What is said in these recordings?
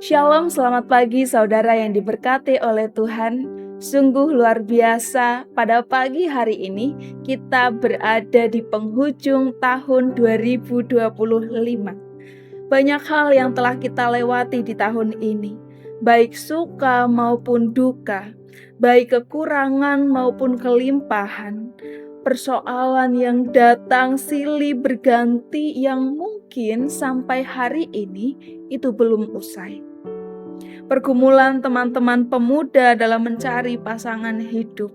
Shalom, selamat pagi saudara yang diberkati oleh Tuhan. Sungguh luar biasa, pada pagi hari ini kita berada di penghujung tahun 2025. Banyak hal yang telah kita lewati di tahun ini, baik suka maupun duka, baik kekurangan maupun kelimpahan, persoalan yang datang silih berganti yang mungkin sampai hari ini itu belum usai. Pergumulan teman-teman pemuda dalam mencari pasangan hidup,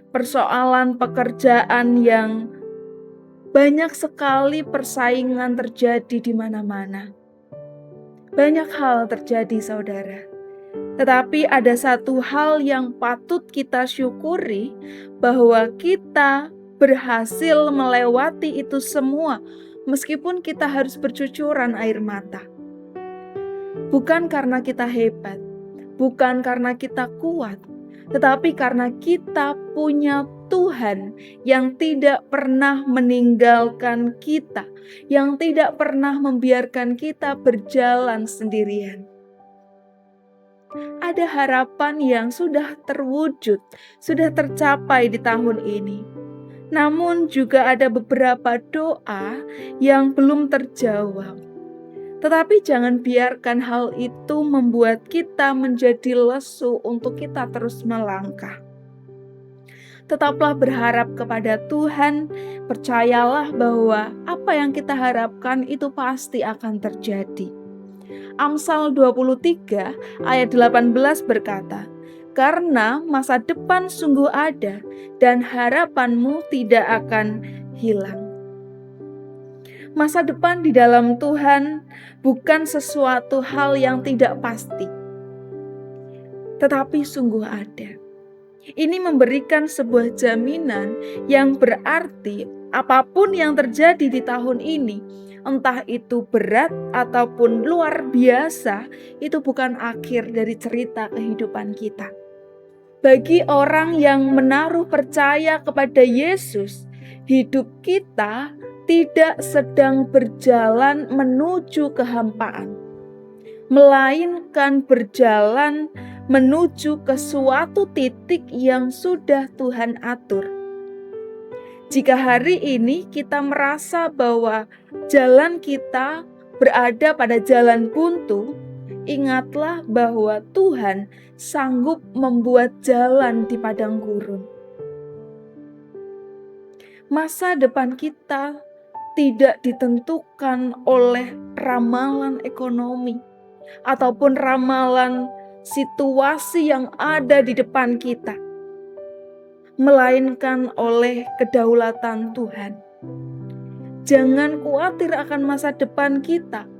persoalan pekerjaan yang banyak sekali persaingan terjadi di mana-mana. Banyak hal terjadi, saudara. Tetapi ada satu hal yang patut kita syukuri, bahwa kita berhasil melewati itu semua, meskipun kita harus bercucuran air mata. Bukan karena kita hebat, bukan karena kita kuat, tetapi karena kita punya Tuhan yang tidak pernah meninggalkan kita, yang tidak pernah membiarkan kita berjalan sendirian. Ada harapan yang sudah terwujud, sudah tercapai di tahun ini. Namun juga ada beberapa doa yang belum terjawab. Tetapi jangan biarkan hal itu membuat kita menjadi lesu untuk kita terus melangkah. Tetaplah berharap kepada Tuhan, percayalah bahwa apa yang kita harapkan itu pasti akan terjadi. Amsal 23 ayat 18 berkata, "Karena masa depan sungguh ada dan harapanmu tidak akan hilang." Masa depan di dalam Tuhan bukan sesuatu hal yang tidak pasti, tetapi sungguh ada. Ini memberikan sebuah jaminan yang berarti apapun yang terjadi di tahun ini, entah itu berat ataupun luar biasa, itu bukan akhir dari cerita kehidupan kita. Bagi orang yang menaruh percaya kepada Yesus, hidup kita tidak sedang berjalan menuju kehampaan, melainkan berjalan menuju ke suatu titik yang sudah Tuhan atur. Jika hari ini kita merasa bahwa jalan kita berada pada jalan buntu, ingatlah bahwa Tuhan sanggup membuat jalan di padang gurun. Masa depan kita tidak ditentukan oleh ramalan ekonomi ataupun ramalan situasi yang ada di depan kita, melainkan oleh kedaulatan Tuhan. Jangan khawatir akan masa depan kita,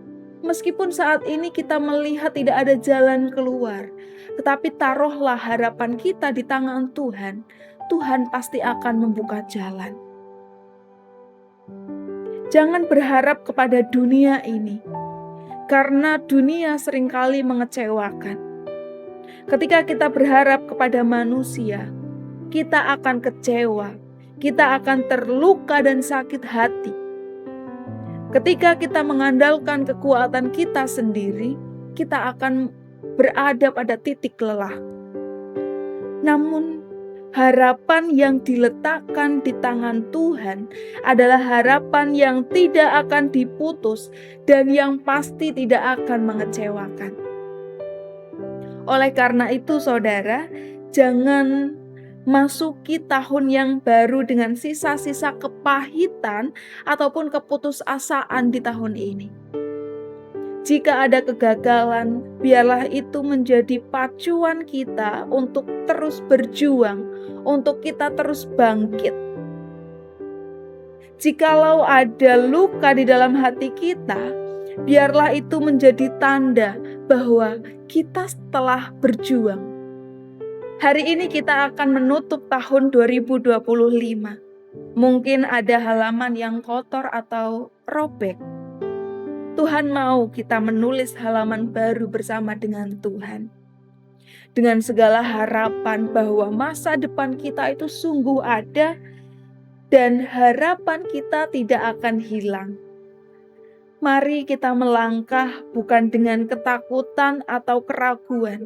meskipun saat ini kita melihat tidak ada jalan keluar, tetapi taruhlah harapan kita di tangan Tuhan. Tuhan pasti akan membuka jalan. Jangan berharap kepada dunia ini, karena dunia seringkali mengecewakan. Ketika kita berharap kepada manusia, kita akan kecewa, kita akan terluka dan sakit hati. Ketika kita mengandalkan kekuatan kita sendiri, kita akan berada pada titik lelah. Namun, harapan yang diletakkan di tangan Tuhan adalah harapan yang tidak akan diputus dan yang pasti tidak akan mengecewakan. Oleh karena itu, saudara, jangan masuki tahun yang baru dengan sisa-sisa kepahitan ataupun keputusasaan di tahun ini. Jika ada kegagalan, biarlah itu menjadi pacuan kita untuk terus berjuang, untuk kita terus bangkit. Jikalau ada luka di dalam hati kita, biarlah itu menjadi tanda bahwa kita telah berjuang. Hari ini kita akan menutup tahun 2025. Mungkin ada halaman yang kotor atau robek. Tuhan mau kita menulis halaman baru bersama dengan Tuhan. Dengan segala harapan bahwa masa depan kita itu sungguh ada dan harapan kita tidak akan hilang. Mari kita melangkah bukan dengan ketakutan atau keraguan,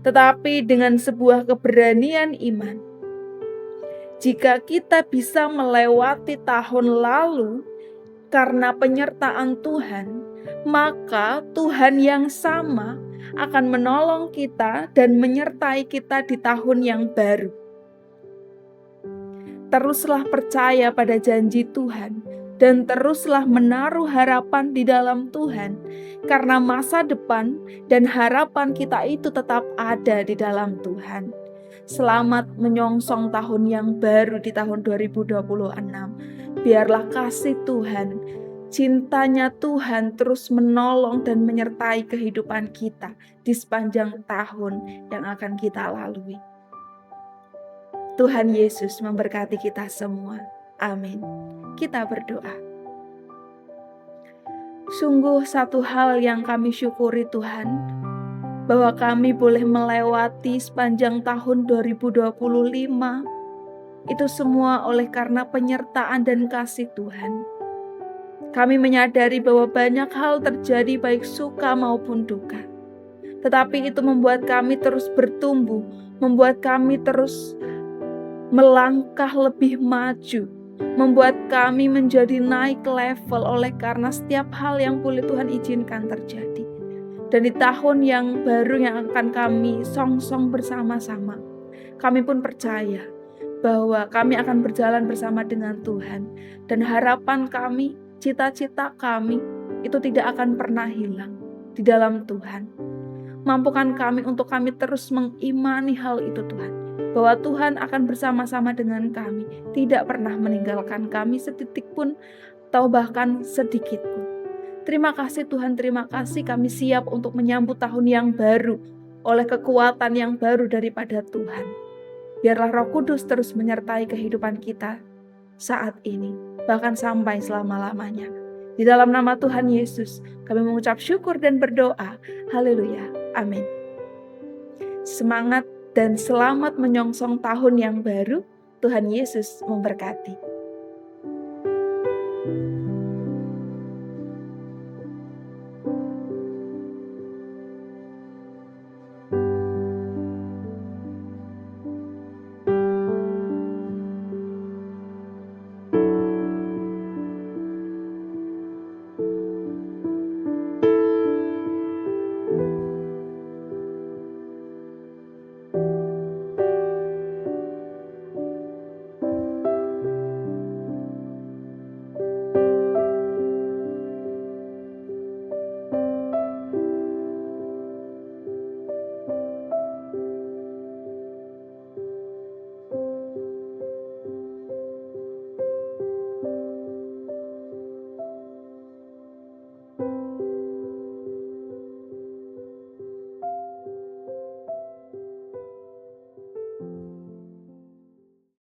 tetapi dengan sebuah keberanian iman. Jika kita bisa melewati tahun lalu karena penyertaan Tuhan, maka Tuhan yang sama akan menolong kita dan menyertai kita di tahun yang baru. Teruslah percaya pada janji Tuhan dan teruslah menaruh harapan di dalam Tuhan, karena masa depan dan harapan kita itu tetap ada di dalam Tuhan. Selamat menyongsong tahun yang baru di tahun 2026. Biarlah kasih Tuhan, cintanya Tuhan terus menolong dan menyertai kehidupan kita di sepanjang tahun yang akan kita lalui. Tuhan Yesus memberkati kita semua. Amin. Kita berdoa. Sungguh satu hal yang kami syukuri Tuhan, bahwa kami boleh melewati sepanjang tahun 2025, itu semua oleh karena penyertaan dan kasih Tuhan. Kami menyadari bahwa banyak hal terjadi baik suka maupun duka. Tetapi itu membuat kami terus bertumbuh, membuat kami terus melangkah lebih maju, membuat kami menjadi naik level oleh karena setiap hal yang boleh Tuhan izinkan terjadi. Dan di tahun yang baru yang akan kami songsong bersama-sama, kami pun percaya bahwa kami akan berjalan bersama dengan Tuhan. Dan harapan kami, cita-cita kami itu tidak akan pernah hilang di dalam Tuhan. Mampukan kami untuk kami terus mengimani hal itu Tuhan, bahwa Tuhan akan bersama-sama dengan kami, tidak pernah meninggalkan kami setitik pun atau bahkan sedikit pun. Terima kasih Tuhan, terima kasih kami siap untuk menyambut tahun yang baru oleh kekuatan yang baru daripada Tuhan. Biarlah Roh Kudus terus menyertai kehidupan kita saat ini, bahkan sampai selama-lamanya. Di dalam nama Tuhan Yesus, kami mengucap syukur dan berdoa. Haleluya. Amin. Semangat dan selamat menyongsong tahun yang baru. Tuhan Yesus memberkati.